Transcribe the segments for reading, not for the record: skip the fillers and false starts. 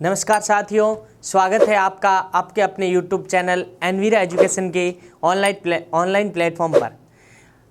नमस्कार साथियों, स्वागत है आपका आपके अपने YouTube चैनल एनवीरा एजुकेशन के ऑनलाइन प्लेटफॉर्म पर।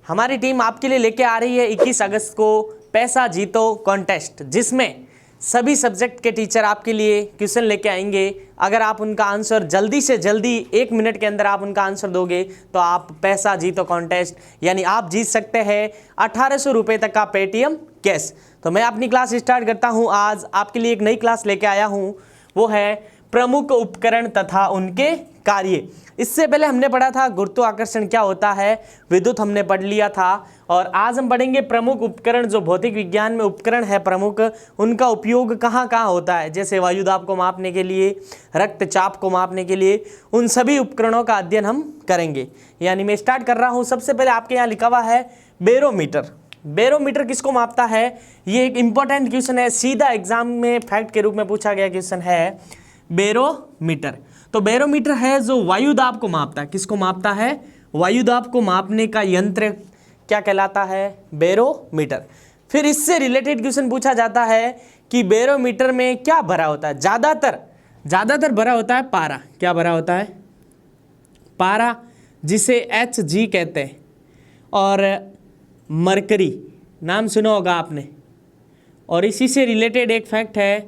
हमारी टीम आपके लिए लेके आ रही है 21 अगस्त को पैसा जीतो कॉन्टेस्ट, जिसमें सभी सब्जेक्ट के टीचर आपके लिए क्वेश्चन लेके आएंगे। अगर आप उनका आंसर जल्दी से जल्दी 1 मिनट के अंदर आप उनका आंसर दोगे तो आप पैसा जीतो कॉन्टेस्ट यानी आप जीत सकते हैं 1800 रुपये तक का पेटीएम कैश। तो मैं अपनी क्लास स्टार्ट करता हूं। आज आपके लिए एक नई क्लास लेके आया हूं, वो है प्रमुख उपकरण तथा उनके कार्य। इससे पहले हमने पढ़ा था गुरुत्वाकर्षण क्या होता है, विद्युत हमने पढ़ लिया था, और आज हम पढ़ेंगे प्रमुख उपकरण। जो भौतिक विज्ञान में उपकरण है प्रमुख, उनका उपयोग कहाँ कहाँ होता है, जैसे वायुदाब को मापने के लिए, रक्तचाप को मापने के लिए, उन सभी उपकरणों का अध्ययन हम करेंगे। यानी मैं स्टार्ट कर रहा हूँ। सबसे पहले आपके यहाँ लिखा हुआ है बैरोमीटर। बैरोमीटर किसको मापता है, ये एक इंपॉर्टेंट क्वेश्चन है, सीधा एग्जाम में फैक्ट के रूप में पूछा गया क्वेश्चन है बैरोमीटर। तो बैरोमीटर है जो वायुदाब को मापता है। किसको मापता है? वायुदाब को मापने का यंत्र क्या कहलाता है? बैरोमीटर। फिर इससे रिलेटेड क्वेश्चन पूछा जाता है कि बैरोमीटर में क्या भरा होता है? ज़्यादातर भरा होता है पारा। क्या भरा होता है? पारा, जिसे Hg कहते हैं, और मरकरी नाम सुना होगा आपने। और इसी से रिलेटेड एक फैक्ट है,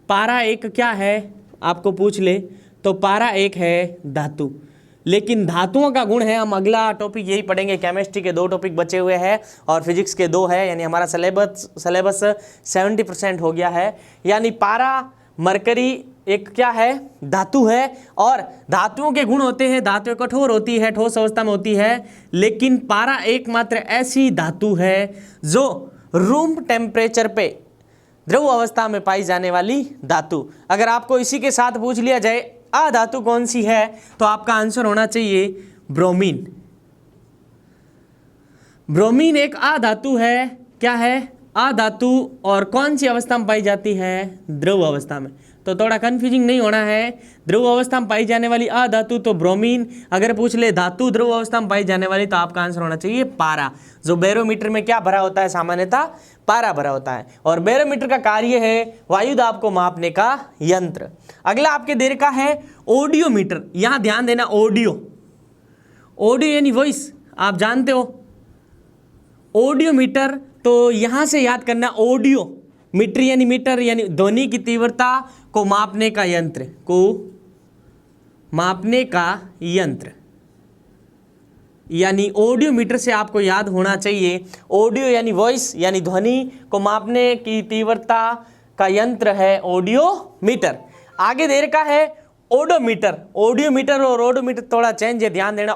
पारा एक क्या है आपको पूछ ले तो पारा एक है धातु। लेकिन धातुओं का गुण है, हम अगला टॉपिक यही पढ़ेंगे। केमिस्ट्री के 2 टॉपिक बचे हुए हैं और फिजिक्स के 2 है, यानी हमारा सिलेबस 70% हो गया है। यानी पारा, मरकरी एक क्या है? धातु है, और धातुओं के गुण होते हैं, धातु कठोर होती है, ठोस अवस्था में होती है। लेकिन पारा एकमात्र ऐसी धातु है जो रूम टेम्परेचर पे द्रव अवस्था में पाई जाने वाली धातु। अगर आपको इसी के साथ पूछ लिया जाए आ धातु कौन सी है, तो आपका आंसर होना चाहिए ब्रोमीन। ब्रोमीन एक आ धातु है। क्या है? आ धातु। और कौन सी अवस्था में पाई जाती है? द्रव अवस्था में। तो थोड़ा कंफ्यूजिंग नहीं होना है। द्रव अवस्था में पाई जाने वाली आ धातु तो ब्रोमीन। अगर पूछ ले धातु द्रव अवस्था में पाई जाने वाली, तो आपका आंसर होना चाहिए पारा। जो बैरोमीटर में क्या भरा होता है? सामान्यतः पारा भरा होता है। और बैरोमीटर का कार्य है वायुदाब को मापने का यंत्र। अगला आपके दे रखा है ऑडियोमीटर। यहां ध्यान देना, ऑडियो यानी वॉइस, आप जानते हो ऑडियोमीटर। तो यहां से याद करना, ऑडियो मीटर यानी मीटर यानी ध्वनि की तीव्रता को मापने का यंत्र, यानी ऑडियोमीटर से आपको याद होना चाहिए। ऑडियो यानी वॉइस यानी ध्वनि को मापने की तीव्रता का यंत्र है ऑडियोमीटर। आगे दे रखा है ओडोमीटर। ऑडियोमीटर और ओडोमीटर थोड़ा चेंज है, ध्यान देना।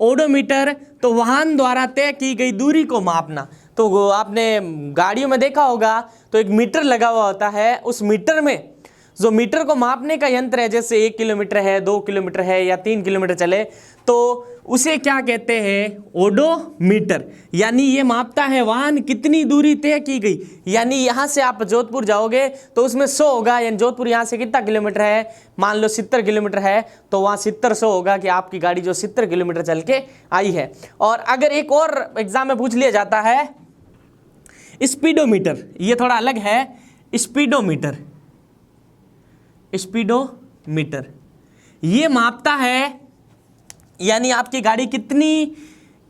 ओडोमीटर तो वाहन द्वारा तय की गई दूरी को मापना। तो आपने गाड़ियों में देखा होगा तो एक मीटर लगा हुआ होता है। उस मीटर में जो मीटर को मापने का यंत्र है, जैसे 1 किलोमीटर है, 2 किलोमीटर है या 3 किलोमीटर चले, तो उसे क्या कहते हैं? ओडोमीटर। यानी ये मापता है वाहन कितनी दूरी तय की गई। यानी यहाँ से आप जोधपुर जाओगे तो उसमें 100 होगा, यानी जोधपुर यहाँ से कितना किलोमीटर है? मान लो 70 किलोमीटर है, तो वहाँ 70-100 होगा कि आपकी गाड़ी जो 70 किलोमीटर चल के आई है। और अगर एक और एग्जाम में पूछ लिया जाता है स्पीडोमीटर, ये थोड़ा अलग है। स्पीडोमीटर ये मापता है, यानी आपकी गाड़ी कितनी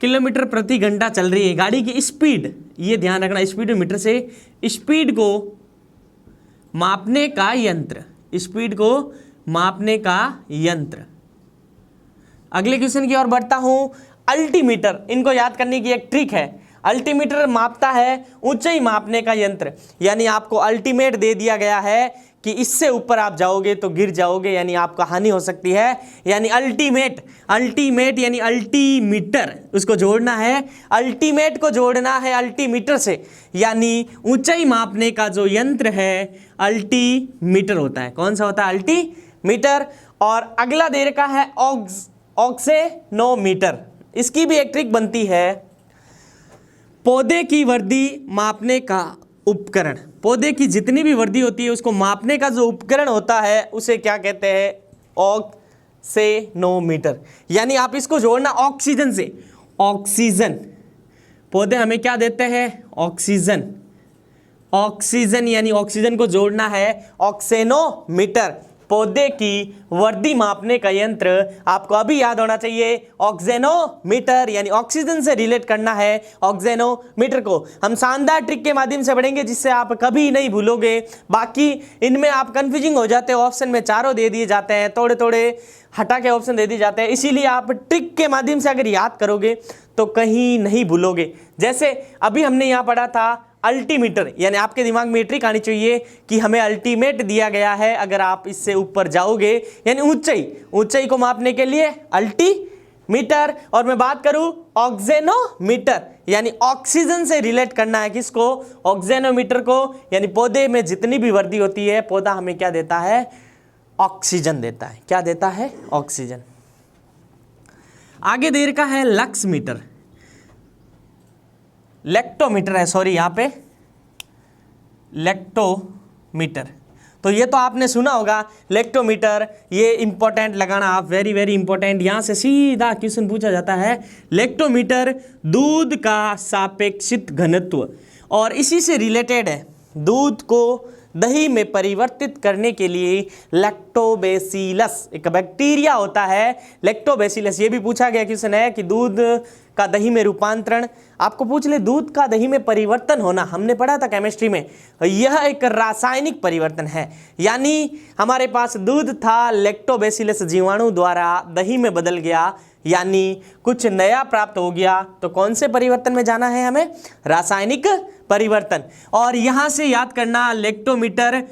किलोमीटर प्रति घंटा चल रही है, गाड़ी की स्पीड। ये ध्यान रखना, स्पीडोमीटर से स्पीड को मापने का यंत्र। अगले क्वेश्चन की ओर बढ़ता हूं। अल्टीमीटर, इनको याद करने की एक ट्रिक है। अल्टीमीटर मापता है ऊंचाई मापने का यंत्र। यानी आपको अल्टीमेट दे दिया गया है कि इससे ऊपर आप जाओगे तो गिर जाओगे, यानी आपका हानि हो सकती है। यानी अल्टीमेट यानी अल्टीमीटर, उसको जोड़ना है, अल्टीमेट को जोड़ना है अल्टीमीटर से। यानी ऊंचाई मापने का जो यंत्र है अल्टीमीटर होता है। कौन सा होता है? अल्टीमीटर। और अगला दे रखा है ऑक्सेनोमीटर। इसकी भी एक ट्रिक बनती है, पौधे की वृद्धि मापने का उपकरण। पौधे की जितनी भी वृद्धि होती है उसको मापने का जो उपकरण होता है उसे क्या कहते हैं? ऑक्सेनोमीटर। यानी आप इसको जोड़ना ऑक्सीजन से। ऑक्सीजन, पौधे हमें क्या देते हैं? ऑक्सीजन। ऑक्सीजन यानी ऑक्सीजन को जोड़ना है ऑक्सेनोमीटर, पौधे की वर्दी मापने का यंत्र। आपको अभी याद होना चाहिए ऑक्सेनोमीटर यानी ऑक्सीजन से रिलेट करना है ऑक्सेनोमीटर को। हम शानदार ट्रिक के माध्यम से पढ़ेंगे जिससे आप कभी नहीं भूलोगे। बाकी इनमें आप कंफ्यूजिंग हो जाते हो, ऑप्शन में चारों दे दिए जाते हैं, थोड़े थोड़े हटा के ऑप्शन दे दिए जाते हैं, इसीलिए आप ट्रिक के माध्यम से अगर याद करोगे तो कहीं नहीं भूलोगे। जैसे अभी हमने यहाँ पढ़ा था अल्टीमीटर, यानी आपके दिमाग में ट्रिक आनी चाहिए कि हमें अल्टीमेट दिया गया है, अगर आप इससे ऊपर जाओगे यानी ऊंचाई को मापने के लिए अल्टीमीटर। और मैं बात करूं ऑक्सेनोमीटर यानी ऑक्सीजन से रिलेट करना है किसको, ऑक्सेनोमीटर को, यानी पौधे में जितनी भी वर्दी होती है पौधा हमें क्या देता है, ऑक्सीजन देता है। क्या देता है, ऑक्सीजन। आगे दे रखा है लक्स मीटर, लेक्टोमीटर है, सॉरी यहाँ पे लेक्टोमीटर। तो ये तो आपने सुना होगा लेक्टोमीटर, ये इंपॉर्टेंट लगाना आप, वेरी वेरी इंपॉर्टेंट। यहाँ से सीधा क्वेश्चन पूछा जाता है, लेक्टोमीटर दूध का सापेक्षिक घनत्व, और इसी से रिलेटेड है, दूध को दही में परिवर्तित करने के लिए लैक्टोबैसिलस एक बैक्टीरिया होता है, लैक्टोबैसिलस। ये भी पूछा गया क्वेश्चन है कि दूध का दही में रूपांतरण, आपको पूछ ले दूध का दही में परिवर्तन होना, हमने पढ़ा था केमिस्ट्री में, यह एक रासायनिक परिवर्तन है। यानी हमारे पास दूध था, लैक्टोबैसिलस जीवाणु द्वारा दही में बदल गया, यानी कुछ नया प्राप्त हो गया। तो कौन से परिवर्तन में जाना है हमें, रासायनिक परिवर्तन। और यहां से याद करना लेक्टोमीटर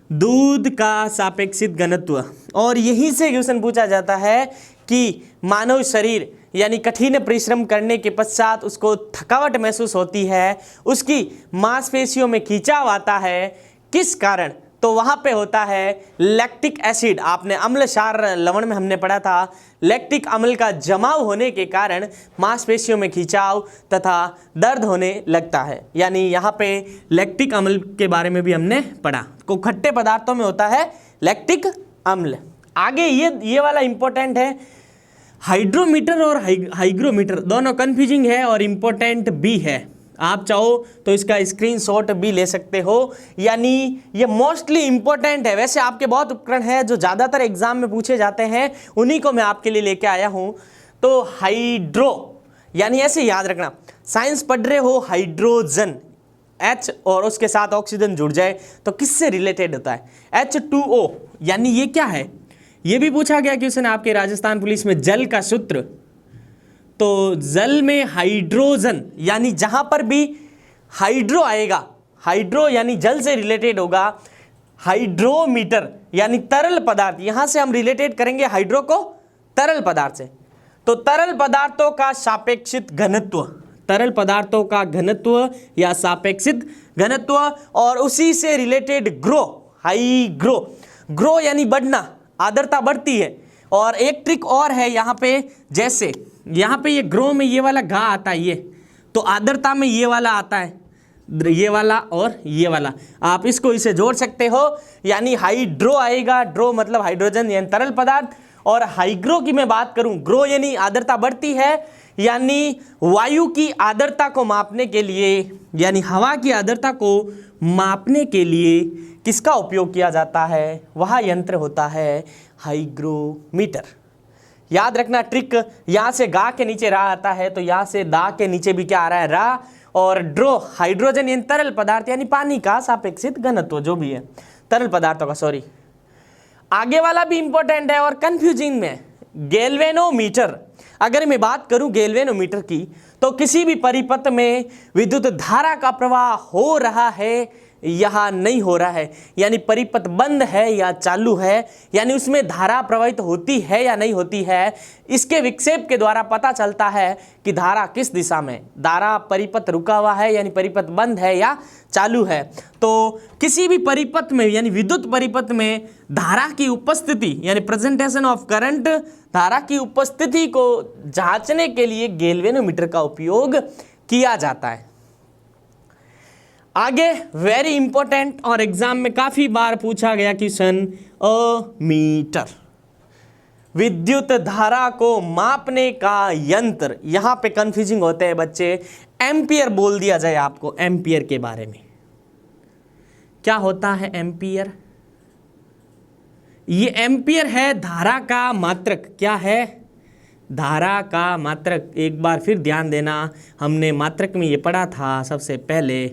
दूध का सापेक्षिक घनत्व, और यहीं से क्वेश्चन पूछा जाता है कि मानव शरीर यानी कठिन परिश्रम करने के पश्चात उसको थकावट महसूस होती है, उसकी मांसपेशियों में खिंचाव आता है, किस कारण, तो वहां पे होता है लैक्टिक एसिड। आपने अम्ल क्षार लवण में हमने पढ़ा था, लैक्टिक अम्ल का जमाव होने के कारण मांसपेशियों में खिंचाव तथा दर्द होने लगता है। यानी यहाँ पे लैक्टिक अम्ल के बारे में भी हमने पढ़ा, को खट्टे पदार्थों में होता है लैक्टिक अम्ल। आगे ये वाला इंपॉर्टेंट है, हाइड्रोमीटर और हाइग्रोमीटर दोनों कंफ्यूजिंग है और इंपॉर्टेंट भी है। आप चाहो तो इसका स्क्रीनशॉट भी ले सकते हो, यानी ये मोस्टली इंपॉर्टेंट है। वैसे आपके बहुत उपकरण हैं जो ज़्यादातर एग्जाम में पूछे जाते हैं, उन्हीं को मैं आपके लिए लेके आया हूँ। तो हाइड्रो यानी ऐसे याद रखना, साइंस पढ़ रहे हो, हाइड्रोजन H और उसके साथ ऑक्सीजन जुड़ जाए तो किससे रिलेटेड होता है, H2O, यानी ये क्या है, ये भी पूछा गया क्वेश्चन आपके राजस्थान पुलिस में, जल का सूत्र। तो जल में हाइड्रोजन यानी जहां पर भी हाइड्रो आएगा, हाइड्रो यानी जल से रिलेटेड होगा, हाइड्रोमीटर यानी तरल पदार्थ, यहां से हम रिलेटेड करेंगे हाइड्रो को तरल पदार्थ से। तो तरल पदार्थों का सापेक्षिक घनत्व, तरल पदार्थों का घनत्व या सापेक्षिक घनत्व, और उसी से रिलेटेड ग्रो, हाइग्रो, ग्रो यानी बढ़ना, आर्द्रता बढ़ती है। और एक ट्रिक और है यहाँ पे, जैसे यहाँ पे ये ग्रो में ये वाला घा आता है, ये तो आर्द्रता में ये वाला आता है, ये वाला और ये वाला, आप इसको इसे जोड़ सकते हो, यानी हाइड्रो आएगा, ड्रो मतलब हाइड्रोजन यानी तरल पदार्थ, और हाइग्रो की मैं बात करूं, ग्रो यानी आर्द्रता बढ़ती है, यानी वायु की आर्द्रता को मापने के लिए, यानी हवा की आर्द्रता को मापने के लिए किसका उपयोग किया जाता है, वह यंत्र होता है हाइग्रोमीटर। याद रखना ट्रिक, यहाँ से गा के नीचे रा आता है, तो यहाँ से दा के नीचे भी क्या आ रहा है, रा, और ड्रो हाइड्रोजन यानी तरल पदार्थ यानी पानी का सापेक्षिक घनत्व, जो भी है तरल पदार्थों का, सॉरी। आगे वाला भी इंपॉर्टेंट है और कंफ्यूजिंग में, गैल्वेनोमीटर। अगर मैं बात करूं गैल्वेनोमीटर की, तो किसी भी परिपथ में विद्युत धारा का प्रवाह हो रहा है या नहीं हो रहा है, यानी परिपथ बंद है या चालू है, यानी उसमें धारा प्रवाहित होती है या नहीं होती है, इसके विक्षेप के द्वारा पता चलता है कि धारा किस दिशा में, धारा परिपथ रुका हुआ है यानी परिपथ बंद है या चालू है। तो किसी भी परिपथ में यानी विद्युत परिपथ में धारा की उपस्थिति यानी प्रेजेंटेशन ऑफ करंट, धारा की उपस्थिति को जांचने के लिए गैल्वेनोमीटर का उपयोग किया जाता है। आगे वेरी इंपॉर्टेंट और एग्जाम में काफी बार पूछा गया क्वेश्चन, मीटर, विद्युत धारा को मापने का यंत्र। यहां पे कंफ्यूजिंग होते हैं बच्चे, एम्पियर बोल दिया जाए आपको, एम्पियर के बारे में, क्या होता है एम्पियर? ये एम्पियर है धारा का मात्रक। क्या है? धारा का मात्रक। एक बार फिर ध्यान देना, हमने मात्रक में ये पढ़ा था सबसे पहले।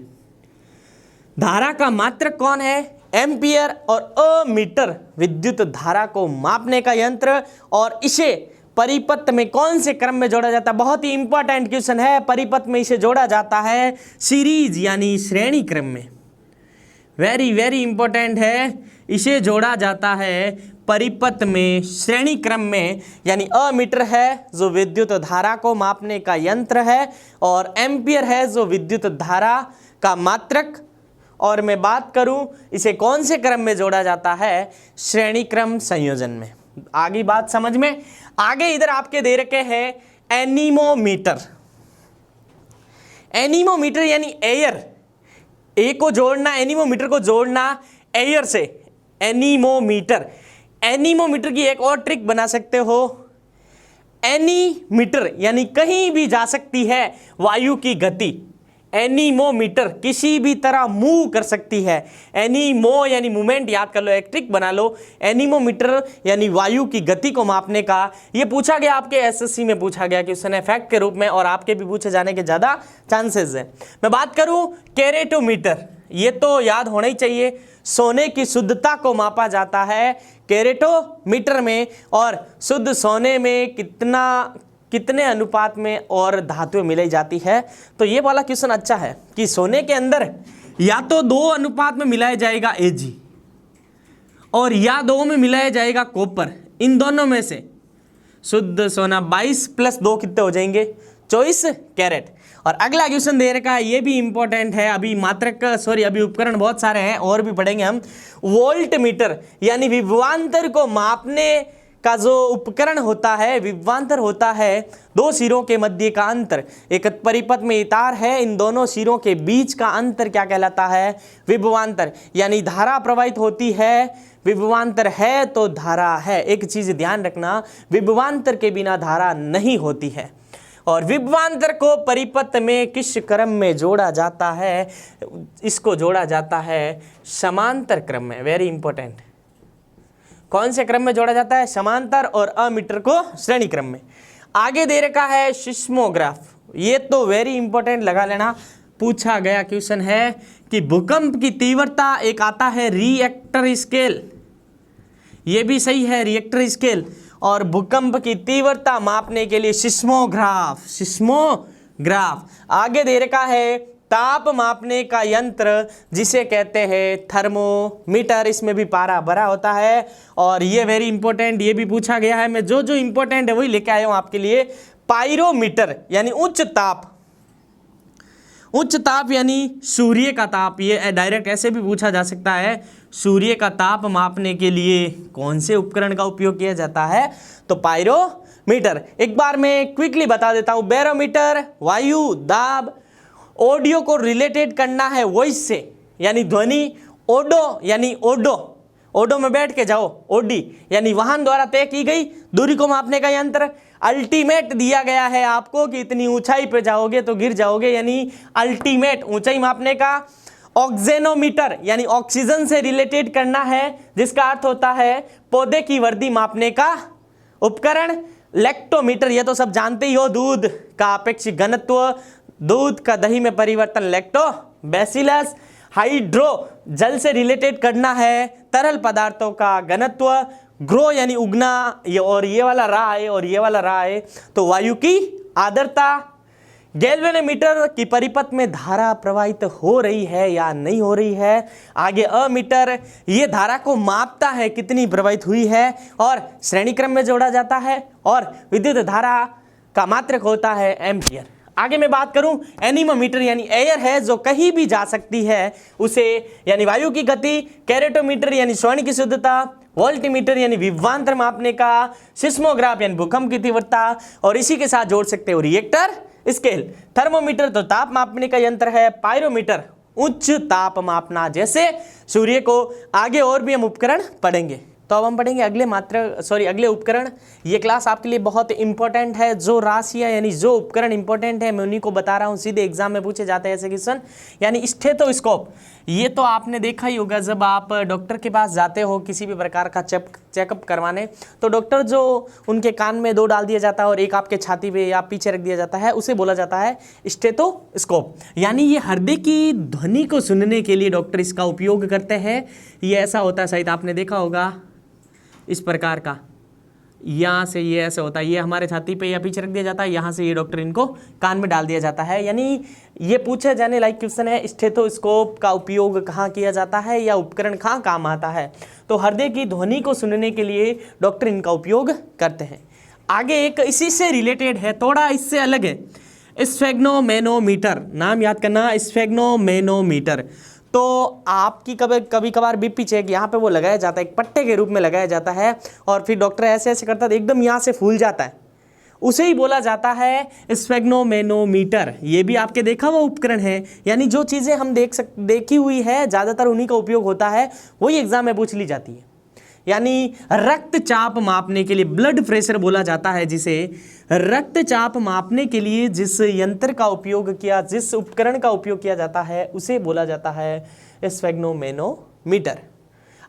धारा का मात्रक कौन है? एम्पियर। और मीटर विद्युत धारा को मापने का यंत्र। और इसे परिपथ में कौन से क्रम में जोड़ा जाता है? बहुत ही इंपॉर्टेंट क्वेश्चन है। परिपथ में इसे जोड़ा जाता है सीरीज यानी श्रेणी क्रम में। वेरी वेरी इंपॉर्टेंट है। इसे जोड़ा जाता है परिपथ में श्रेणी क्रम में, यानी मीटर है जो विद्युत धारा को मापने का यंत्र है, और एम्पियर है जो विद्युत धारा का मात्रक। और मैं बात करूं इसे कौन से क्रम में जोड़ा जाता है? श्रेणी क्रम संयोजन में। आगे बात समझ में? आगे इधर आपके दे रखे हैं एनीमोमीटर। एनीमोमीटर यानी एयर, ए को जोड़ना, एनीमोमीटर को जोड़ना एयर से। एनीमोमीटर, एनीमोमीटर की एक और ट्रिक बना सकते हो। एनीमीटर यानी कहीं भी जा सकती है वायु की गति। एनीमोमीटर किसी भी तरह मूव कर सकती है। एनीमो यानी मूवमेंट, याद कर लो, एक ट्रिक बना लो। एनीमोमीटर यानी वायु की गति को मापने का। ये पूछा गया आपके एसएससी में, पूछा गया क्वेश्चन है फैक्ट के रूप में, और आपके भी पूछे जाने के ज़्यादा चांसेस है। मैं बात करूं कैरेटोमीटर, ये तो याद होना ही चाहिए। सोने की शुद्धता को मापा जाता है कैरेटोमीटर में, और शुद्ध सोने में कितने अनुपात में और धातुएं मिलाई जाती है। तो ये वाला क्वेश्चन अच्छा है कि सोने के अंदर या तो 2 अनुपात में मिलाया जाएगा Ag, और या 2 में मिलाया जाएगा कॉपर। इन दोनों में से शुद्ध सोना 22 + 2 कितने हो जाएंगे? 24 कैरेट। और अगला क्वेश्चन दे रखा है, ये भी इंपॉर्टेंट है। अभी मात्रक अभी उपकरण बहुत सारे हैं और भी पढ़ेंगे हम। वोल्ट मीटर यानी विभवांतर को मापने का जो उपकरण होता है, विभवांतर होता है 2 सिरों के मध्य का अंतर। एक परिपथ में तार है, इन दोनों सिरों के बीच का अंतर क्या कहलाता है? विभवांतर। यानी धारा प्रवाहित होती है, विभवांतर है तो धारा है। एक चीज ध्यान रखना, विभवांतर के बिना धारा नहीं होती है। और विभवांतर को परिपथ में किस क्रम में जोड़ा जाता है? इसको जोड़ा जाता है समांतर क्रम में। Very important. कौन से क्रम में जोड़ा जाता है? समांतर। और अमीटर को श्रेणी क्रम में। आगे दे रखा है सिस्मोग्राफ। ये तो वेरी इंपॉर्टेंट लगा लेना, पूछा गया क्वेश्चन है कि भूकंप की तीव्रता, एक आता है रिएक्टर स्केल, ये भी सही है रिएक्टर स्केल, और भूकंप की तीव्रता मापने के लिए सिस्मोग्राफ। सिस्मोग्राफ। आगे दे रखा है ताप मापने का यंत्र जिसे कहते हैं थर्मोमीटर। इसमें भी पारा भरा होता है, और ये वेरी इंपॉर्टेंट, ये भी पूछा गया है। मैं जो इंपॉर्टेंट है वही लेके आया हूं आपके लिए। पायरोमीटर यानी उच्च ताप। उच्च ताप यानी सूर्य का ताप। ये डायरेक्ट ऐसे भी पूछा जा सकता है, सूर्य का ताप मापने के लिए कौन से उपकरण का उपयोग किया जाता है? तो पायरोमीटर। एक बार मैं क्विकली बता देता हूं। बैरोमीटर वायु दाब। ऑडियो को रिलेटेड करना है वॉइस से, यानी ध्वनि। ओडो यानी ओडो में बैठ के जाओ। ओडी यानी वाहन द्वारा तय की गई दूरी को मापने का यंत्र। अल्टीमेट दिया गया है आपको कि इतनी ऊंचाई पे जाओगे तो गिर जाओगे, यानी अल्टीमेट ऊंचाई मापने का। ऑक्सीजनोमीटर यानी ऑक्सीजन से रिलेटेड करना है, जिसका अर्थ होता है पौधे की वृद्धि मापने का उपकरण। लैक्टोमीटर, ये तो सब जानते ही हो, दूध का अपेक्षित घनत्व, दूध का दही में परिवर्तन, लैक्टोबैसिलस। हाइड्रो, जल से रिलेटेड करना है, तरल पदार्थों का घनत्व। ग्रो यानी उगना, ये और ये वाला रा है और ये वाला रा है, तो वायु की आर्द्रता। गैल्वेनोमीटर की परिपथ में धारा प्रवाहित हो रही है या नहीं हो रही है। आगे अमीटर, ये धारा को मापता है कितनी प्रवाहित हुई है, और श्रेणी क्रम में जोड़ा जाता है। और विद्युत धारा का मात्रक होता है एम्पियर। आगे मैं बात करूं, एनीमोमीटर यानी एयर है जो कहीं भी जा सकती है उसे, यानी वायु की गति। कैरेटोमीटर यानी स्वर्ण की शुद्धता। वोल्टीमीटर यानी विभवांतर मापने का। सिस्मोग्राफ यानी भूकंप की तीव्रता, और इसी के साथ जोड़ सकते हो रिएक्टर स्केल। थर्मोमीटर तो ताप मापने का यंत्र है। पायरोमीटर उच्च ताप मापना, जैसे सूर्य को। आगे और भी हम उपकरण पढ़ेंगे। तो अब हम पढ़ेंगे अगले उपकरण। ये क्लास आपके लिए बहुत इंपॉर्टेंट है। जो राशियाँ यानी जो उपकरण इंपॉर्टेंट है मैं उन्हीं को बता रहा हूँ, सीधे एग्जाम में पूछे जाते हैं ऐसे क्वेश्चन। यानी स्टेथोस्कोप, ये तो आपने देखा ही होगा जब आप डॉक्टर के पास जाते हो किसी भी प्रकार का चेकअप करवाने, तो डॉक्टर जो उनके कान में 2 डाल दिया जाता है और एक आपके छाती पे या पीछे रख दिया जाता है, उसे बोला जाता है स्टेथोस्कोप। यानी ये हृदय की ध्वनि को सुनने के लिए डॉक्टर इसका उपयोग करते हैं। ये ऐसा होता है, शायद आपने देखा होगा इस प्रकार का, यहाँ से ये ऐसे होता है, ये हमारे छाती पे या पीछे रख दिया जाता है, यहाँ से ये डॉक्टर इनको कान में डाल दिया जाता है। यानी ये पूछा जाने लायक क्वेश्चन है, स्टेथोस्कोप का उपयोग कहाँ किया जाता है या उपकरण कहाँ काम आता है। तो हृदय की ध्वनि को सुनने के लिए डॉक्टर इनका उपयोग करते हैं। आगे एक इसी से रिलेटेड है, थोड़ा इससे अलग है, स्फेग्नोमेनोमीटर। नाम याद करना, स्फेग्नोमेनोमीटर। तो आपकी कभी कभार बीपी चेक यहाँ पे वो लगाया जाता है, एक पट्टे के रूप में लगाया जाता है, और फिर डॉक्टर ऐसे ऐसे करता है एकदम यहाँ से फूल जाता है, उसे ही बोला जाता है स्फेग्नोमेनोमीटर। ये भी आपके देखा हुआ उपकरण है। यानी जो चीज़ें हम देखी हुई है ज़्यादातर उन्हीं का उपयोग होता है, वही एग्जाम में पूछ ली जाती है। यानी रक्तचाप मापने के लिए, ब्लड प्रेशर बोला जाता है जिसे, रक्तचाप मापने के लिए जिस यंत्र का उपयोग किया, जिस उपकरण का उपयोग किया जाता है उसे बोला जाता है स्फेग्नोमेनोमीटर।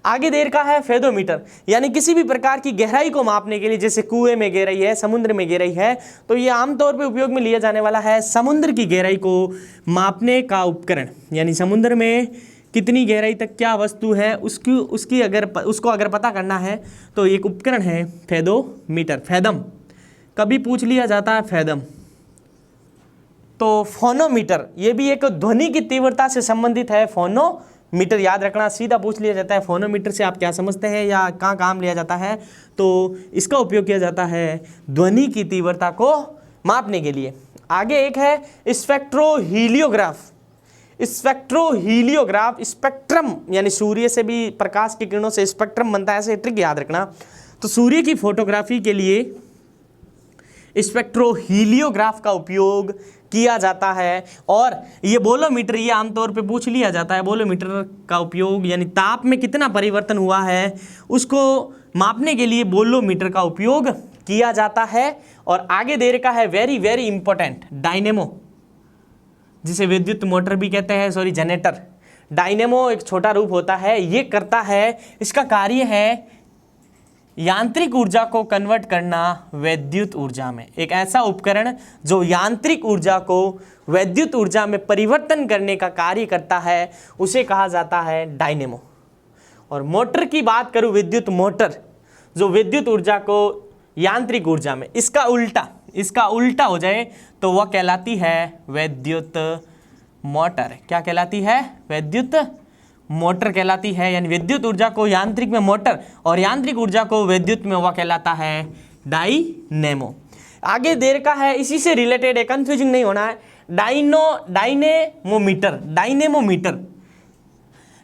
आगे देर का है फेदोमीटर। यानी किसी भी प्रकार की गहराई को मापने के लिए, जैसे कुएं में गहराई है, समुद्र में गहराई है, तो ये आमतौर पे उपयोग में लिया जाने वाला है समुद्र की गहराई को मापने का उपकरण। यानी समुद्र में कितनी गहराई तक क्या वस्तु है उसको अगर पता करना है तो एक उपकरण है फेदोमीटर। फैदम कभी पूछ लिया जाता है, फैदम। तो फोनोमीटर, ये भी एक ध्वनि की तीव्रता से संबंधित है। फोनोमीटर याद रखना, सीधा पूछ लिया जाता है फोनोमीटर से आप क्या समझते हैं या कहाँ काम लिया जाता है। तो इसका उपयोग किया जाता है ध्वनि की तीव्रता को मापने के लिए। आगे एक है स्पेक्ट्रोहीलियोग्राफ। स्पेक्ट्रोहीलियोग्राफ, स्पेक्ट्रम यानी सूर्य से भी प्रकाश की किरणों से स्पेक्ट्रम बनता है, ऐसे ट्रिक याद रखना। तो सूर्य की फोटोग्राफी के लिए स्पेक्ट्रोहीलियोग्राफ का उपयोग किया जाता है। और ये बोलोमीटर, ये आमतौर पे पूछ लिया जाता है, बोलोमीटर का उपयोग यानी ताप में कितना परिवर्तन हुआ है उसको मापने के लिए बोलोमीटर का उपयोग किया जाता है। और आगे दे रखा है वेरी वेरी इंपॉर्टेंट, डायनेमो, जिसे विद्युत मोटर भी कहते हैं, जनरेटर। डायनेमो एक छोटा रूप होता है, ये करता है, इसका कार्य है यांत्रिक ऊर्जा को कन्वर्ट करना वैद्युत ऊर्जा में। एक ऐसा उपकरण जो यांत्रिक ऊर्जा को वैद्युत ऊर्जा में परिवर्तन करने का कार्य करता है, उसे कहा जाता है डायनेमो। और मोटर की बात करूं, विद्युत मोटर जो विद्युत ऊर्जा को यांत्रिक ऊर्जा में, इसका उल्टा हो जाए तो वह कहलाती है वैद्युत मोटर। क्या कहलाती है? वैद्युत मोटर कहलाती है। यानी विद्युत ऊर्जा को यांत्रिक में मोटर और यांत्रिक ऊर्जा को विद्युत में वह कहलाता है डायनेमो। आगे देर का है, इसी से रिलेटेड है, कंफ्यूजिंग नहीं होना है, डायनेमोमीटर।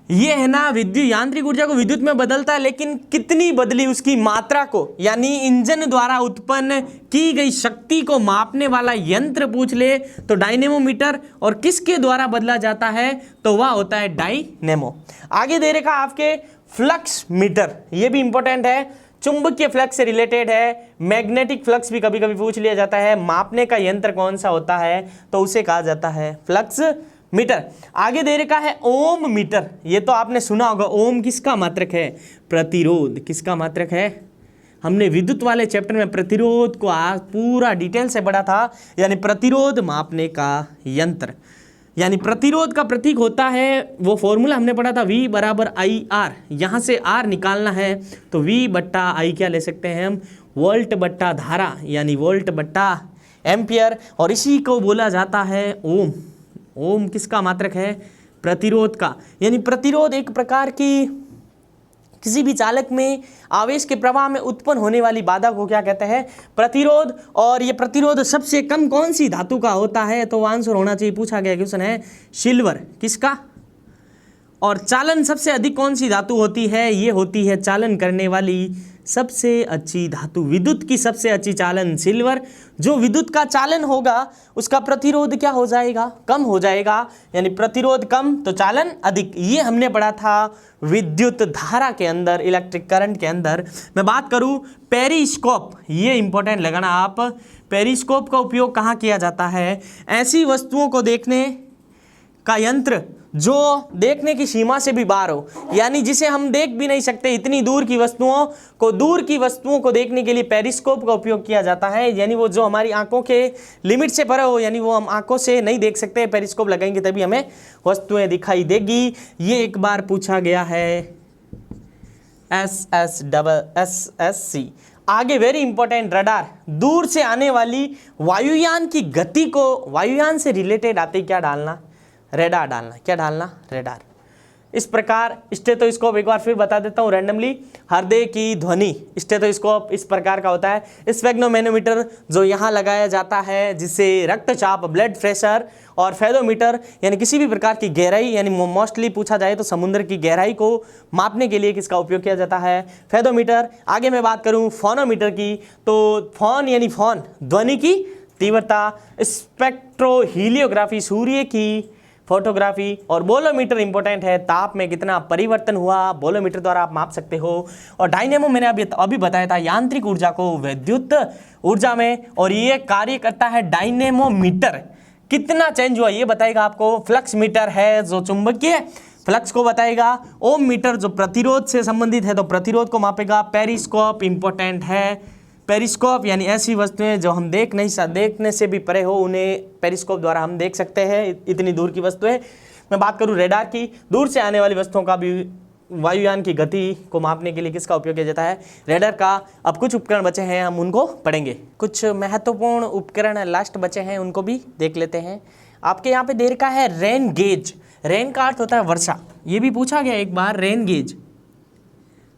ये है ना, विद्युत यांत्रिक ऊर्जा को विद्युत में बदलता है, लेकिन कितनी बदली उसकी मात्रा को, यानी इंजन द्वारा उत्पन्न की गई शक्ति को मापने वाला यंत्र पूछ ले तो डायनेमोमीटर, और किसके द्वारा बदला जाता है तो वह होता है डायनेमो। आगे दे रखा आपके फ्लक्स मीटर, ये भी इंपॉर्टेंट है, चुंबकीय फ्लक्स से रिलेटेड है। मैग्नेटिक फ्लक्स भी कभी कभी पूछ लिया जाता है। मापने का यंत्र कौन सा होता है तो उसे कहा जाता है फ्लक्स मीटर। आगे दे रखा है ओम मीटर, ये तो आपने सुना होगा। ओम किसका मात्रक है? प्रतिरोध। किसका मात्रक है? हमने विद्युत वाले चैप्टर में प्रतिरोध को आज पूरा डिटेल से पढ़ा था। यानी प्रतिरोध मापने का यंत्र, यानी प्रतिरोध का प्रतीक होता है, वो फॉर्मूला हमने पढ़ा था, V बराबर IR। यहाँ से R निकालना है तो V बट्टा I क्या ले सकते हैं हम? वोल्ट बट्टा धारा, यानी वोल्ट बट्टा एम्पियर, और इसी को बोला जाता है ओम। ओम किसका मात्रक है? प्रतिरोध का। यानी प्रतिरोध एक प्रकार की किसी भी चालक में आवेश के प्रवाह में उत्पन्न होने वाली बाधा को क्या कहते हैं? प्रतिरोध। और ये प्रतिरोध सबसे कम कौन सी धातु का होता है तो आंसर होना चाहिए, पूछा गया क्वेश्चन है सिल्वर। किसका? और चालन सबसे अधिक कौन सी धातु होती है? ये होती है चालन करने वाली सबसे अच्छी धातु, विद्युत की सबसे अच्छी चालन सिल्वर। जो विद्युत का चालन होगा उसका प्रतिरोध क्या हो जाएगा, कम हो जाएगा, यानी प्रतिरोध कम तो चालन अधिक। ये हमने पढ़ा था विद्युत धारा के अंदर, इलेक्ट्रिक करंट के अंदर। मैं बात करूं पेरिस्कोप, ये इंपॉर्टेंट लगाना आप, पेरिस्कोप का उपयोग कहाँ किया जाता है, ऐसी वस्तुओं को देखने का यंत्र जो देखने की सीमा से भी बाहर हो, यानी जिसे हम देख भी नहीं सकते, इतनी दूर की वस्तुओं को देखने के लिए पेरिस्कोप का उपयोग किया जाता है। यानी वो जो हमारी आंखों के लिमिट से परे हो, यानी वो हम आंखों से नहीं देख सकते, पेरिस्कोप लगाएंगे तभी हमें वस्तुएं दिखाई देगी। ये एक बार पूछा गया है SSC। आगे वेरी इंपॉर्टेंट, रडार, दूर से आने वाली वायुयान की गति को, वायुयान से रिलेटेड आते क्या डालना, रेडार डालना, क्या डालना, रेडार। इस प्रकार स्टेथोस्कोप, एक बार फिर बता देता हूँ रैंडमली, हृदय की ध्वनि, स्टेथोस्कोप इस प्रकार का होता है। स्फेग्नोमेनोमीटर जो यहाँ लगाया जाता है, जिससे रक्तचाप, ब्लड प्रेशर, और फेदोमीटर यानी किसी भी प्रकार की गहराई, यानी मोस्टली पूछा जाए तो समुद्र की गहराई को मापने के लिए किसका उपयोग किया जाता है, फेदोमीटर। आगे मैं बात करूँ फोनोमीटर की, तो फोन यानी फोन, ध्वनि की तीव्रता, स्पेक्ट्रोहीलियोग्राफी, सूर्य की फोटोग्राफी, और बोलोमीटर इंपॉर्टेंट है, ताप में कितना परिवर्तन हुआ बोलोमीटर द्वारा आप माप सकते हो। और डायनेमो मैंने अभी बताया था, यांत्रिक ऊर्जा को विद्युत ऊर्जा में, और ये कार्य करता है डायनेमोमीटर, कितना चेंज हुआ ये बताएगा आपको। फ्लक्स मीटर है जो चुंबकीय फ्लक्स को बताएगा। ओम मीटर जो प्रतिरोध से संबंधित है तो प्रतिरोध को मापेगा। पेरिस्कोप इंपॉर्टेंट है, पेरिस्कोप यानी ऐसी वस्तुएं जो हम देखने से भी परे हो, उन्हें पेरिस्कोप द्वारा हम देख सकते हैं, इतनी दूर की वस्तुएं। मैं बात करूं रेडार की, दूर से आने वाली वस्तुओं का भी वायुयान की गति को मापने के लिए किसका उपयोग किया जाता है, रेडार का। अब कुछ उपकरण बचे हैं, हम उनको पढ़ेंगे। कुछ महत्वपूर्ण उपकरण लास्ट बचे हैं, उनको भी देख लेते हैं। आपके यहाँ पे दे रखा है रेन गेज। रेन का अर्थ होता है वर्षा, ये भी पूछा गया एक बार, रेन गेज,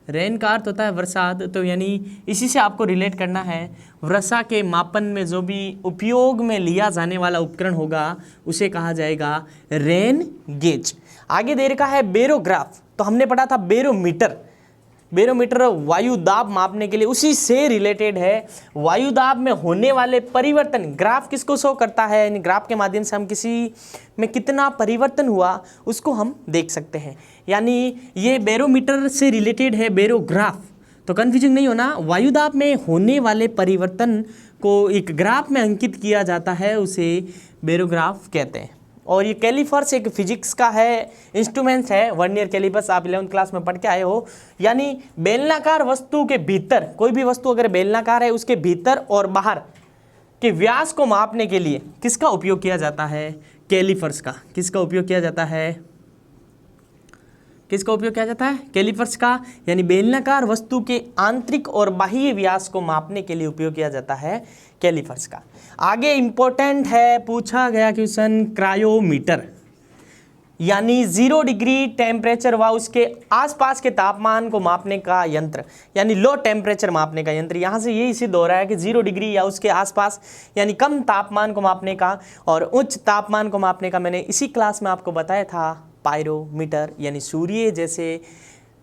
रेन का अर्थ होता है बरसात, तो यानी इसी से आपको रिलेट करना है। वर्षा के मापन में जो भी उपयोग में लिया जाने वाला उपकरण होगा उसे कहा जाएगा रेन गेज। आगे दे रखा है बेरोग्राफ, तो हमने पढ़ा था बेरोमीटर। बेरोमीटर वायु दाब मापने के लिए, उसी से रिलेटेड है। वायु दाब में होने वाले परिवर्तन, ग्राफ किसको शो करता है, यानी ग्राफ के माध्यम से हम किसी में कितना परिवर्तन हुआ उसको हम देख सकते हैं। यानी ये बेरोमीटर से रिलेटेड है बेरोग्राफ, तो कन्फ्यूजन नहीं होना। वायु दाब में होने वाले परिवर्तन को एक ग्राफ में अंकित किया जाता है, उसे बेरोग्राफ कहते हैं। और ये कैलीपर्स एक फिजिक्स का है, इंस्ट्रूमेंट है, वर्नियर कैलीपर्स, आप 11वीं क्लास में पढ़ के आए हो। यानी बेलनाकार वस्तु के भीतर, कोई भी वस्तु अगर बेलनाकार है उसके भीतर और बाहर के व्यास को मापने के लिए किसका उपयोग किया जाता है, कैलीपर्स का। किसका उपयोग किया जाता है, किसका उपयोग किया जाता है, कैलीपर्स का। यानी बेलनाकार वस्तु के आंतरिक और बाह्य व्यास को मापने के लिए उपयोग किया जाता है कैलीपर्स का। आगे इंपॉर्टेंट है, पूछा गया क्वेश्चन, क्रायोमीटर, यानी 0 डिग्री टेम्परेचर व उसके आसपास के तापमान को मापने का यंत्र, यानी लो टेम्परेचर मापने का यंत्र। यहाँ से यही सिद्ध हो रहा है कि 0 डिग्री या उसके आसपास, यानी कम तापमान को मापने का, और उच्च तापमान को मापने का मैंने इसी क्लास में आपको बताया था, पायरोमीटर, यानी सूर्य जैसे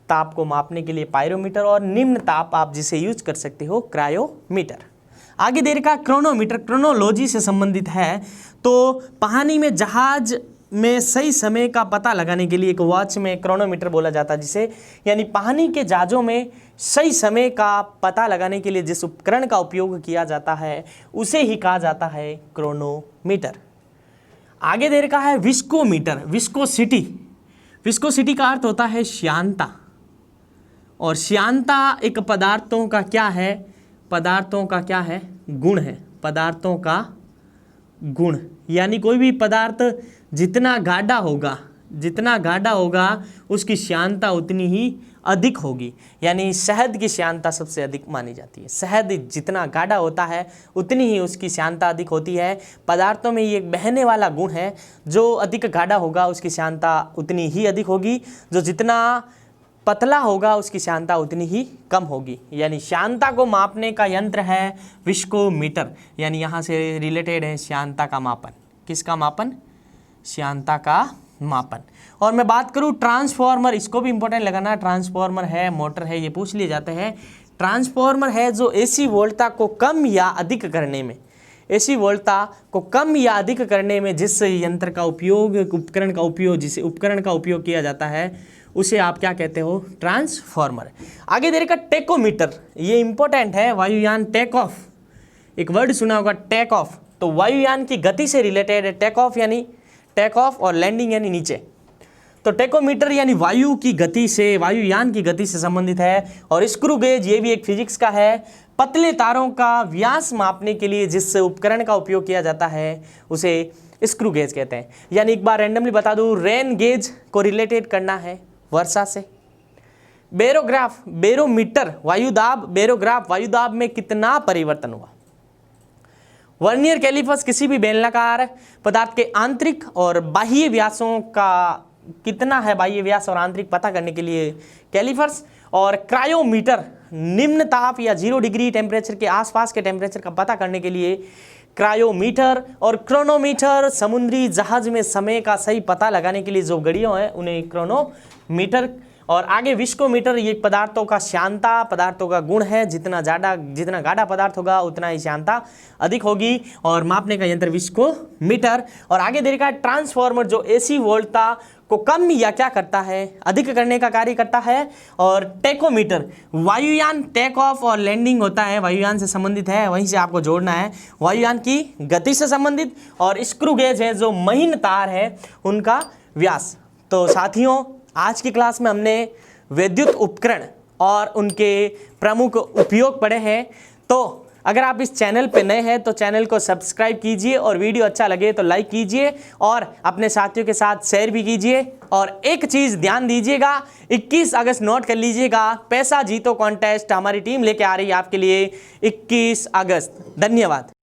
ताप को मापने के लिए पायरोमीटर, और निम्न ताप आप जिसे यूज कर सकते हो क्रायोमीटर। आगे दे रखा क्रोनोमीटर, क्रोनोलॉजी से संबंधित है। तो पानी में जहाज में सही समय का पता लगाने के लिए एक वॉच में क्रोनोमीटर बोला जाता है जिसे, यानी पानी के जहाज़ों में सही समय का पता लगाने के लिए जिस उपकरण का उपयोग किया जाता है उसे ही कहा जाता है क्रोनोमीटर। आगे दे रखा है विस्कोमीटर, विस्कोसिटी। विस्कोसिटी का अर्थ होता है श्यानता, और श्यानता एक पदार्थों का क्या है, पदार्थों का क्या है, गुण है, पदार्थों का गुण। यानी कोई भी पदार्थ जितना गाढ़ा होगा उसकी श्यानता उतनी ही अधिक होगी। यानी शहद की श्यानता सबसे अधिक मानी जाती है। शहद जितना गाढ़ा होता है उतनी ही उसकी श्यानता अधिक होती है। पदार्थों में ये एक बहने वाला गुण है, जो अधिक गाढ़ा होगा उसकी श्यानता उतनी ही अधिक होगी, जो जितना पतला होगा उसकी श्यानता उतनी ही कम होगी। यानी श्यानता को मापने का यंत्र है विस्कोमीटर, यानी यहाँ से रिलेटेड है श्यानता का मापन। किसका मापन, श्यानता का मापन। और मैं बात करूँ ट्रांसफॉर्मर, इसको भी इंपॉर्टेंट लगाना, ट्रांसफॉर्मर है, मोटर है, ये पूछ लिए जाते हैं। ट्रांसफॉर्मर है जो एसी वोल्टता को कम या अधिक करने में, एसी वोल्टता को कम या अधिक करने में जिस यंत्र का उपयोग, उपकरण का उपयोग, जिसे उपकरण का उपयोग किया जाता है उसे आप क्या कहते हो, ट्रांसफॉर्मर। आगे दे रखा टेकोमीटर, ये इंपॉर्टेंट है। वायुयान टेक ऑफ, एक वर्ड सुना होगा टेक ऑफ, तो वायुयान की गति से रिलेटेड है। टेक ऑफ यानी टेक ऑफ और लैंडिंग यानी नीचे, तो टेकोमीटर यानी वायु की गति से, वायुयान की गति से संबंधित है। और स्क्रू गेज, ये भी एक फिजिक्स का है, पतले तारों का व्यास मापने के लिए जिस उपकरण का उपयोग किया जाता है उसे स्क्रू गेज कहते हैं। यानी एक बार रैंडमली बता दूं, रेन गेज को रिलेटेड करना है वर्षा से। बेरोग्राफ, बेरोमीटर वायुदाब, बेरोग्राफ वायुदाब में कितना परिवर्तन हुआ। वर्नियर कैलिपर्स, किसी भी बेलनाकार पदार्थ के आंतरिक और बाह्य व्यासों का कितना है, बाह्य व्यास और आंतरिक पता करने के लिए कैलिपर्स। और क्रायोमीटर, निम्न ताप या 0 डिग्री टेम्परेचर के आसपास के टेम्परेचर का पता करने के लिए क्रायोमीटर। और क्रोनोमीटर, समुद्री जहाज में समय का सही पता लगाने के लिए जो घड़ियों है उन्हें क्रोनोमीटर। और आगे विस्कोमीटर, ये पदार्थों का श्यानता, पदार्थों का गुण है, जितना गाढ़ा पदार्थ होगा उतना ही श्यानता अधिक होगी, और मापने का यंत्र विस्कोमीटर। और आगे दे रखा है ट्रांसफॉर्मर, जो एसी वोल्टता को कम या क्या करता है, अधिक करने का कार्य करता है। और टेकोमीटर, वायुयान टेक ऑफ और लैंडिंग होता है, वायुयान से संबंधित है, वहीं से आपको जोड़ना है, वायुयान की गति से संबंधित। और स्क्रू गेज है, जो महीन तार है उनका व्यास। तो साथियों, आज की क्लास में हमने विद्युत उपकरण और उनके प्रमुख उपयोग पढ़े हैं। तो अगर आप इस चैनल पे नए हैं तो चैनल को सब्सक्राइब कीजिए, और वीडियो अच्छा लगे तो लाइक कीजिए और अपने साथियों के साथ शेयर भी कीजिए। और एक चीज़ ध्यान दीजिएगा, 21 अगस्त नोट कर लीजिएगा, पैसा जीतो कॉन्टेस्ट हमारी टीम लेके आ रही है आपके लिए 21 अगस्त। धन्यवाद।